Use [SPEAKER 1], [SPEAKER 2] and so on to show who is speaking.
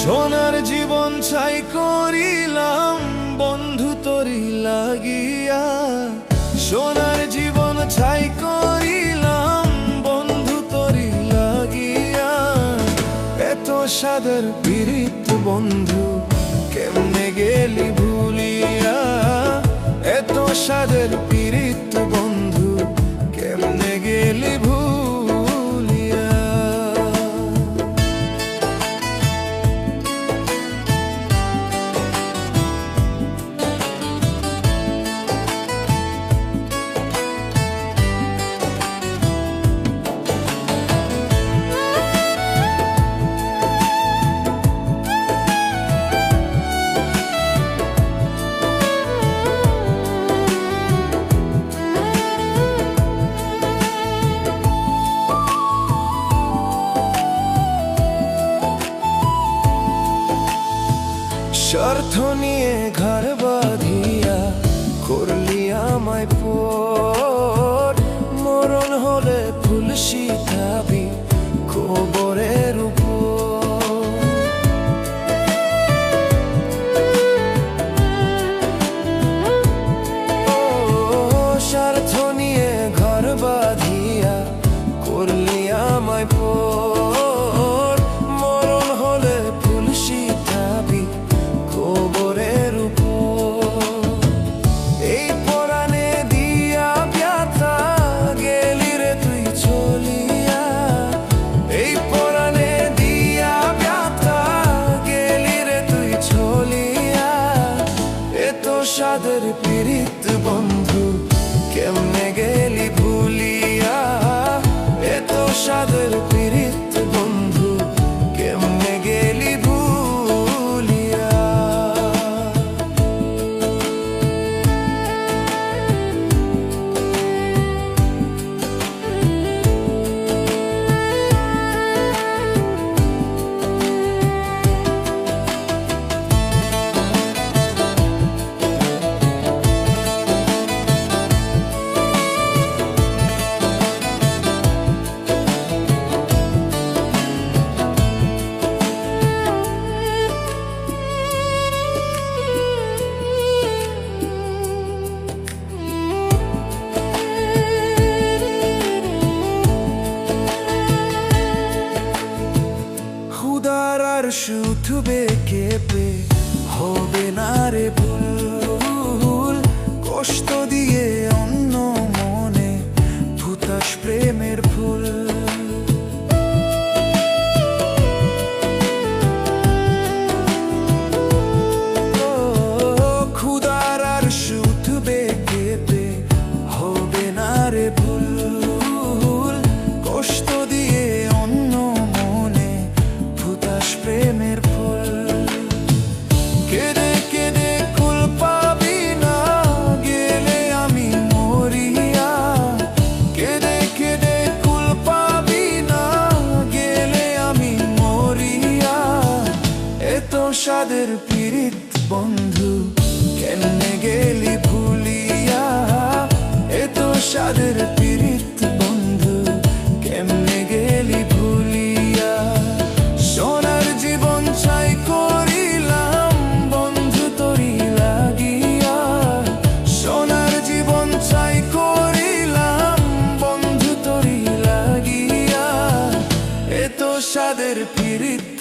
[SPEAKER 1] সোনার জীবন ছাই করিলাম বন্ধু তোরি লাগিয়া, সোনার জীবন ছাই করিলাম বন্ধু তোরি লাগিয়া। এত সাদের পীড়িত বন্ধু কেমনে গেলি ভুলিয়া, এত সাদের পীড়িত বন্ধু কেমনে গেলি ভুলিয়া। স্বার্থ নিয়ে ঘর বাঁধিয়া করলি আমায় পর, মরণ হলে ফুল শিখাবি কবরের উপর। স্বার্থ নিয়ে ঘর বাঁধিয়া করলি আমায় পর, মরণ হলে ফুল শিখাবি কবরের উপর। এই পরাণে দিয়া ব্যথা গেলি রে তুই চলিয়া, এই পরাণে দিয়া ব্যথা গেলি রে তুই চলিয়া। এত সাদের পীড়িত বন্ধু কেমনে গেলি ভুলিয়া, এত সাদের পীড়িত বন্ধু কেমনে গেলি ভুলিয়া। শুধবে কেঁপে হবে না রে ভুল, কষ্ট দিয়ে অন্য মনে ভুতাস প্রেমের ফুল। খুদার আর শুধবে কেঁপে হবে না রে ভুল, কষ্ট দিয়ে অন্য মনে ভুতাস প্রেমের ফুল। কেঁদে কেঁদে কুল পাবি না গেলে আমি মরিয়া, কেঁদে কেঁদে কুল পাবি না গেলে আমি মরিয়া। এত সাদের পীড়িত বন্ধু কেমনে গেলি ভুলিয়া, এত সাদের পীড়িত বন্ধু কেমনে গেলি ভুলিয়া। সোনার জীবন ছাই করিলাম বন্ধু তোরি লাগিয়া, সোনার জীবন ছাই করিলাম বন্ধু তোরি লাগিয়া। এত সাদের পীড়িত